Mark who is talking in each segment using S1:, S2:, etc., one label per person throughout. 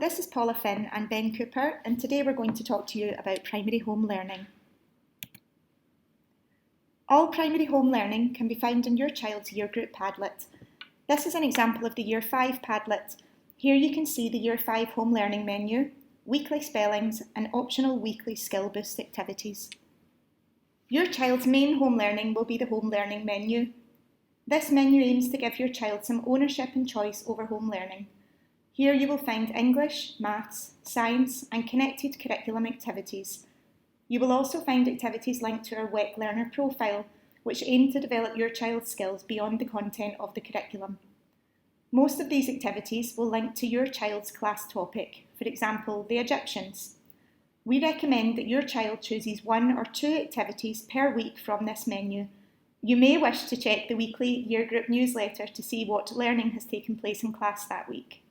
S1: this is Paula Finn and Ben Cooper, and today we're going to talk to you about primary home learning. All primary home learning can be found in your child's year group Padlet. This is an example of the Year 5 Padlet. Here you can see the Year 5 home learning menu, weekly spellings and optional weekly skill boost activities. Your child's main home learning will be the home learning menu. This menu aims to give your child some ownership and choice over home learning. Here you will find English, Maths, Science and connected curriculum activities. You will also find activities linked to our WEC Learner profile, which aim to develop your child's skills beyond the content of the curriculum. Most of these activities will link to your child's class topic, for example, the Egyptians. We recommend that your child chooses 1 or 2 activities per week from this menu. You may wish to check the weekly year group newsletter to see what learning has taken place in class that week.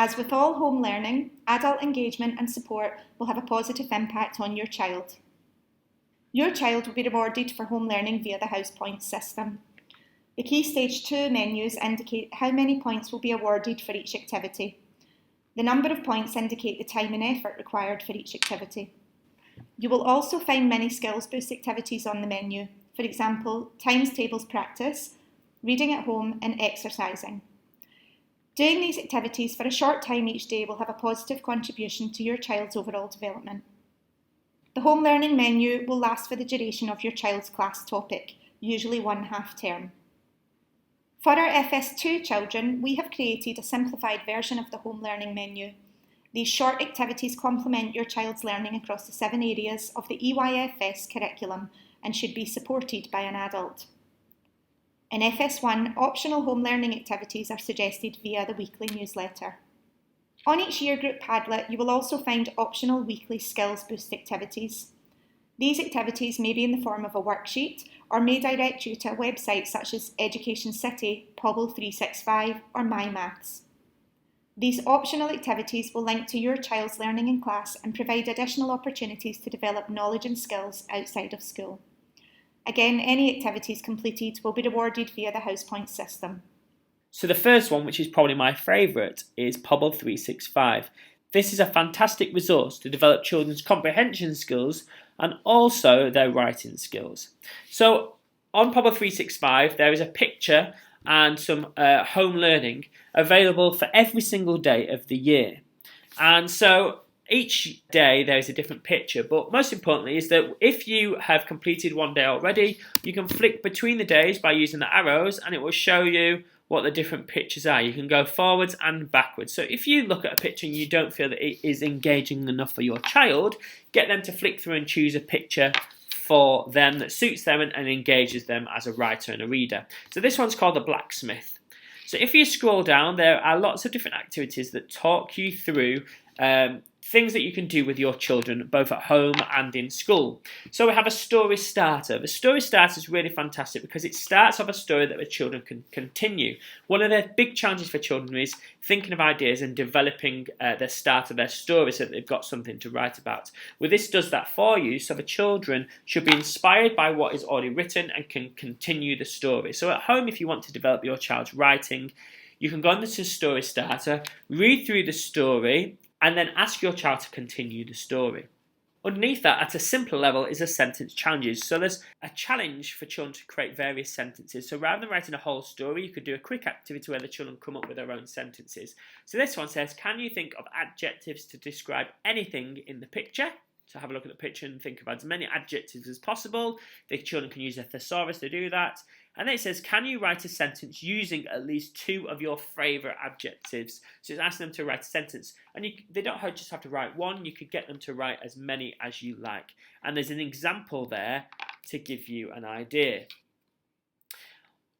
S1: As with all home learning, adult engagement and support will have a positive impact on your child. Your child will be rewarded for home learning via the house points system. The Key Stage 2 menus indicate how many points will be awarded for each activity. The number of points indicate the time and effort required for each activity. You will also find many skills boost activities on the menu, for example, times tables practice, reading at home and exercising. Doing these activities for a short time each day will have a positive contribution to your child's overall development. The home learning menu will last for the duration of your child's class topic, usually 1 half term. For our FS2 children, we have created a simplified version of the home learning menu. These short activities complement your child's learning across the 7 areas of the EYFS curriculum and should be supported by an adult. In FS1, optional home learning activities are suggested via the weekly newsletter. On each year group Padlet, you will also find optional weekly skills boost activities. These activities may be in the form of a worksheet or may direct you to a website such as Education City, Pobble 365 or My Maths. These optional activities will link to your child's learning in class and provide additional opportunities to develop knowledge and skills outside of school. Again, any activities completed will be rewarded via the house point system.
S2: So the first one, which is probably my favourite, is Pobble 365. This is a fantastic resource to develop children's comprehension skills and also their writing skills. So on Pobble 365 there is a picture and some home learning available for every single day of the year. And so each day there is a different picture, but most importantly is that if you have completed one day already, you can flick between the days by using the arrows and it will show you what the different pictures are. You can go forwards and backwards. So if you look at a picture and you don't feel that it is engaging enough for your child, get them to flick through and choose a picture for them that suits them and engages them as a writer and a reader. So this one's called the blacksmith. So if you scroll down, there are lots of different activities that talk you through things that you can do with your children, both at home and in school. So we have a story starter. The story starter is really fantastic because it starts off a story that the children can continue. One of the big challenges for children is thinking of ideas and developing the start of their story so that they've got something to write about. Well, this does that for you, so the children should be inspired by what is already written and can continue the story. So at home, if you want to develop your child's writing, you can go on to Story Starter, read through the story, and then ask your child to continue the story. Underneath that, at a simpler level, is a sentence challenges. So there's a challenge for children to create various sentences. So rather than writing a whole story, you could do a quick activity where the children come up with their own sentences. So this one says, can you think of adjectives to describe anything in the picture? So have a look at the picture and think of as many adjectives as possible. The children can use their thesaurus to do that. And then it says, can you write a sentence using at least 2 of your favourite adjectives? So it's asking them to write a sentence. And they don't just have to write one, you could get them to write as many as you like. And there's an example there to give you an idea.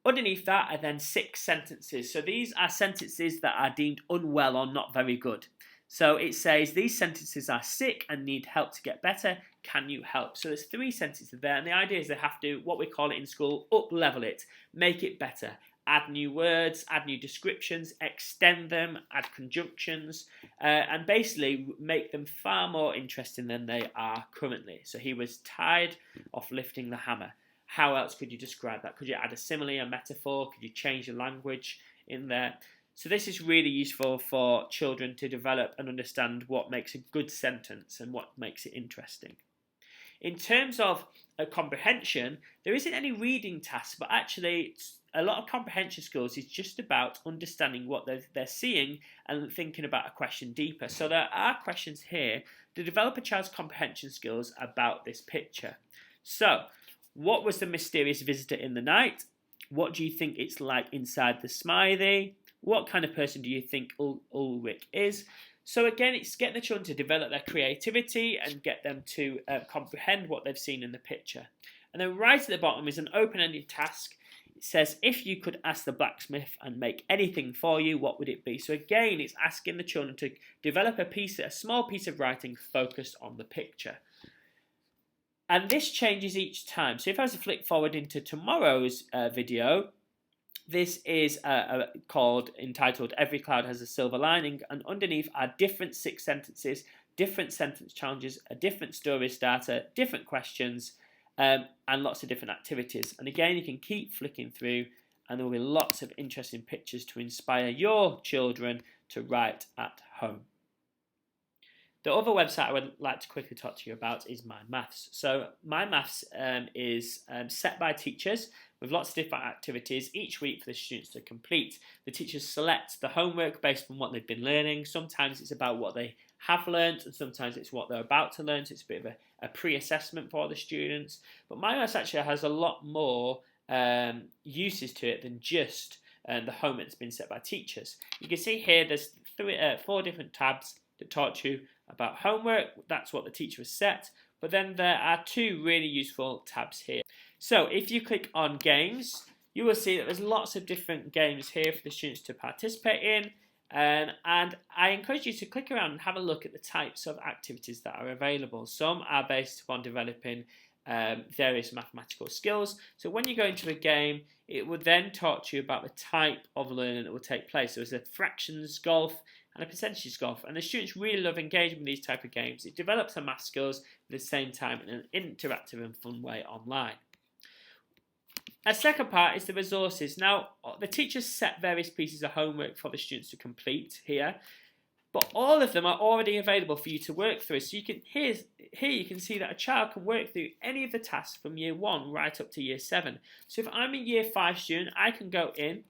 S2: Underneath that are then 6 sentences. So these are sentences that are deemed unwell or not very good. So it says, these sentences are sick and need help to get better. Can you help? So there's 3 sentences there, and the idea is they have to, what we call it in school, up-level it, make it better. Add new words, add new descriptions, extend them, add conjunctions, and basically make them far more interesting than they are currently. So he was tired of lifting the hammer. How else could you describe that? Could you add a simile, a metaphor? Could you change the language in there? So this is really useful for children to develop and understand what makes a good sentence and what makes it interesting. In terms of comprehension, there isn't any reading tasks, but actually a lot of comprehension skills is just about understanding what they're seeing and thinking about a question deeper. So there are questions here to develop a child's comprehension skills about this picture. So, what was the mysterious visitor in the night? What do you think it's like inside the smiley? What kind of person do you think Ulrich is? So again, it's getting the children to develop their creativity and get them to comprehend what they've seen in the picture. And then right at the bottom is an open-ended task. It says, if you could ask the blacksmith and make anything for you, what would it be? So again, it's asking the children to develop a small piece of writing focused on the picture. And this changes each time. So if I was to flick forward into tomorrow's video, this is entitled Every Cloud Has a Silver Lining, and underneath are different 6 sentences, different sentence challenges, a different story starter, different questions, and lots of different activities. And again, you can keep flicking through, and there will be lots of interesting pictures to inspire your children to write at home. The other website I would like to quickly talk to you about is My Maths. So My Maths is set by teachers with lots of different activities each week for the students to complete. The teachers select the homework based on what they've been learning. Sometimes it's about what they have learnt, and sometimes it's what they're about to learn. So it's a bit of a pre-assessment for the students. But My Maths actually has a lot more uses to it than just the homework that's been set by teachers. You can see here there's 4 different tabs that taught you about homework. That's what the teacher has set. But then there are 2 really useful tabs here. So if you click on games, you will see that there's lots of different games here for the students to participate in. And I encourage you to click around and have a look at the types of activities that are available. Some are based upon developing various mathematical skills. So when you go into a game, it will then talk to you about the type of learning that will take place. So there's a fractions golf and a percentages golf, and the students really love engaging with these type of games. It develops their math skills at the same time in an interactive and fun way online. A second part is the resources. Now, the teachers set various pieces of homework for the students to complete here, but all of them are already available for you to work through. So you can here you can see that a child can work through any of the tasks from year 1 right up to year 7. So if I'm a year 5 student, I can go in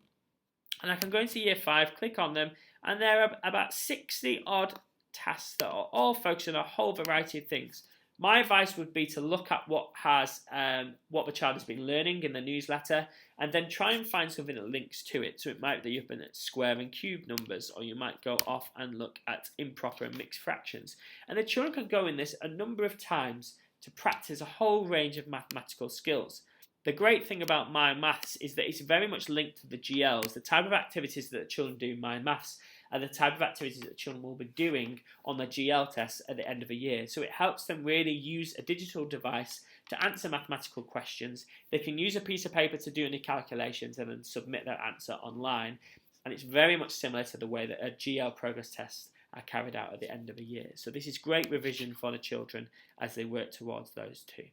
S2: and I can go into year 5, click on them, and there are about 60 odd tasks that are all focused on a whole variety of things. My advice would be to look at what the child has been learning in the newsletter, and then try and find something that links to it. So it might be you've been at square and cube numbers, or you might go off and look at improper and mixed fractions. And the children can go in this a number of times to practice a whole range of mathematical skills. The great thing about My Maths is that it's very much linked to the GLs. The type of activities that the children do in My Maths are the type of activities that the children will be doing on the GL tests at the end of a year. So it helps them really use a digital device to answer mathematical questions. They can use a piece of paper to do any calculations and then submit their answer online. And it's very much similar to the way that a GL progress tests are carried out at the end of a year. So this is great revision for the children as they work towards those 2.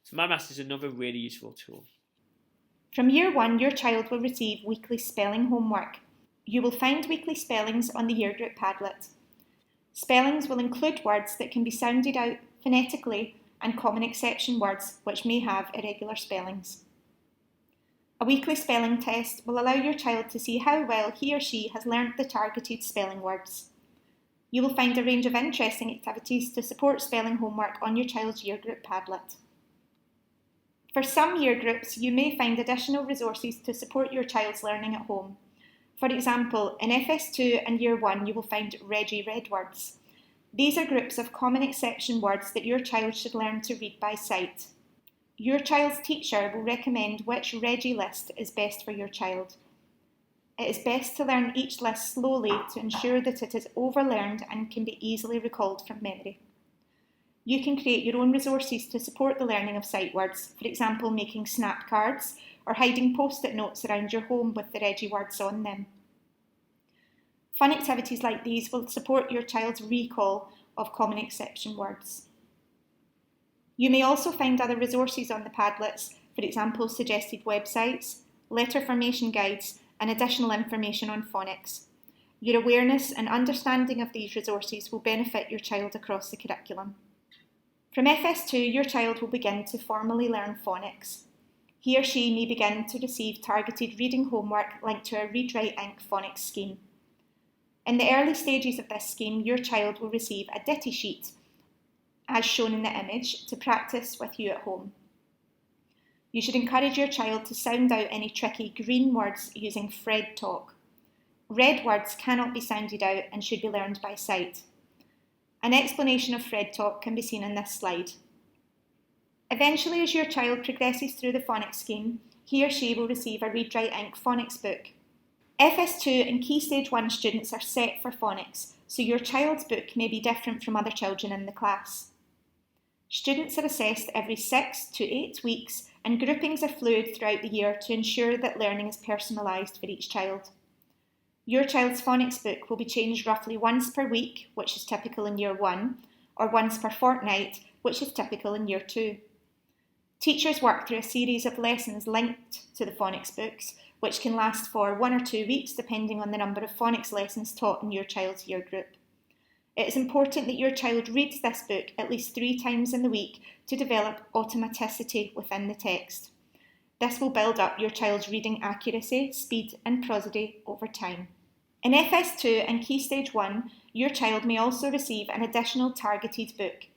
S2: So My Maths is another really useful tool.
S1: From year 1, your child will receive weekly spelling homework. You will find weekly spellings on the year group Padlet. Spellings will include words that can be sounded out phonetically and common exception words which may have irregular spellings. A weekly spelling test will allow your child to see how well he or she has learnt the targeted spelling words. You will find a range of interesting activities to support spelling homework on your child's year group Padlet. For some year groups, you may find additional resources to support your child's learning at home. For example, in FS2 and Year 1, you will find Reggie Read words. These are groups of common exception words that your child should learn to read by sight. Your child's teacher will recommend which Reggie list is best for your child. It is best to learn each list slowly to ensure that it is overlearned and can be easily recalled from memory. You can create your own resources to support the learning of sight words, for example, making snap cards or hiding post-it notes around your home with the Reggie words on them. Fun activities like these will support your child's recall of common exception words. You may also find other resources on the Padlets, for example, suggested websites, letter formation guides, and additional information on phonics. Your awareness and understanding of these resources will benefit your child across the curriculum. From FS2, your child will begin to formally learn phonics. He or she may begin to receive targeted reading homework linked to a Read Write Inc. phonics scheme. In the early stages of this scheme, your child will receive a ditty sheet, as shown in the image, to practice with you at home. You should encourage your child to sound out any tricky green words using Fred talk. Red words cannot be sounded out and should be learned by sight. An explanation of Fred talk can be seen in this slide. Eventually, as your child progresses through the phonics scheme, he or she will receive a Read Write Inc. phonics book. FS2 and Key Stage 1 students are set for phonics, so your child's book may be different from other children in the class. Students are assessed every 6 to 8 weeks, and groupings are fluid throughout the year to ensure that learning is personalised for each child. Your child's phonics book will be changed roughly once per week, which is typical in Year 1, or once per fortnight, which is typical in Year 2. Teachers work through a series of lessons linked to the phonics books, which can last for 1 or 2 weeks depending on the number of phonics lessons taught in your child's year group. It is important that your child reads this book at least 3 times in the week to develop automaticity within the text. This will build up your child's reading accuracy, speed and prosody over time. In FS2 and Key Stage 1, your child may also receive an additional targeted book.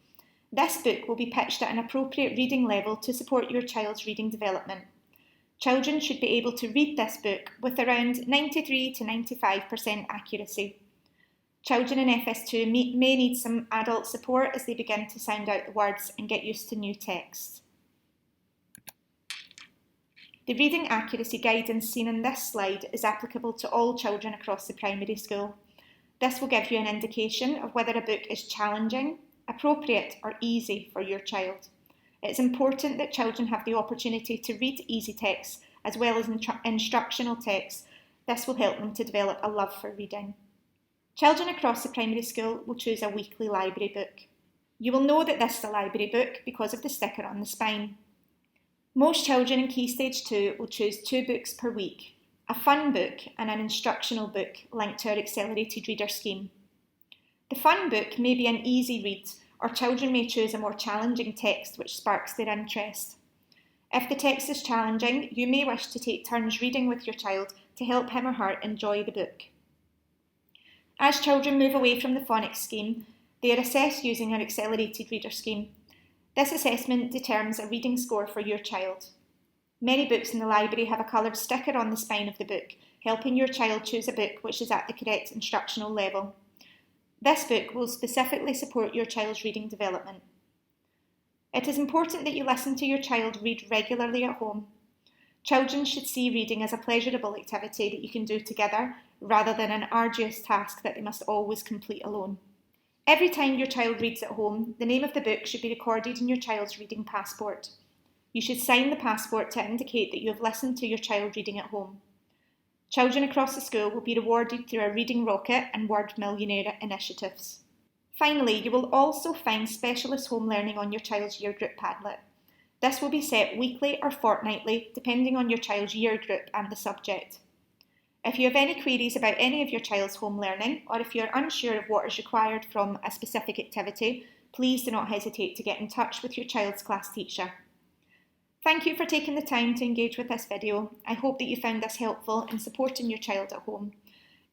S1: This book will be pitched at an appropriate reading level to support your child's reading development. Children should be able to read this book with around 93 to 95% accuracy. Children in FS2 may need some adult support as they begin to sound out the words and get used to new texts. The reading accuracy guidance seen in this slide is applicable to all children across the primary school. This will give you an indication of whether a book is challenging, appropriate or easy for your child. It's important that children have the opportunity to read easy texts as well as instructional texts. This will help them to develop a love for reading. Children across the primary school will choose a weekly library book. You will know that this is a library book because of the sticker on the spine. Most children in Key Stage 2 will choose 2 books per week, a fun book and an instructional book linked to our accelerated reader scheme. The fun book may be an easy read, or children may choose a more challenging text which sparks their interest. If the text is challenging, you may wish to take turns reading with your child to help him or her enjoy the book. As children move away from the phonics scheme, they are assessed using our accelerated reader scheme. This assessment determines a reading score for your child. Many books in the library have a coloured sticker on the spine of the book, helping your child choose a book which is at the correct instructional level. This book will specifically support your child's reading development. It is important that you listen to your child read regularly at home. Children should see reading as a pleasurable activity that you can do together, rather than an arduous task that they must always complete alone. Every time your child reads at home, the name of the book should be recorded in your child's reading passport. You should sign the passport to indicate that you have listened to your child reading at home. Children across the school will be rewarded through our Reading Rocket and Word Millionaire initiatives. Finally, you will also find specialist home learning on your child's year group Padlet. This will be set weekly or fortnightly, depending on your child's year group and the subject. If you have any queries about any of your child's home learning, or if you are unsure of what is required from a specific activity, please do not hesitate to get in touch with your child's class teacher. Thank you for taking the time to engage with this video. I hope that you found this helpful in supporting your child at home.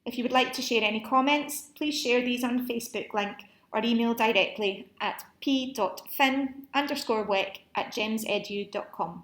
S1: If you would like to share any comments, please share these on the Facebook link or email directly at p.fin_weck@gemsedu.com.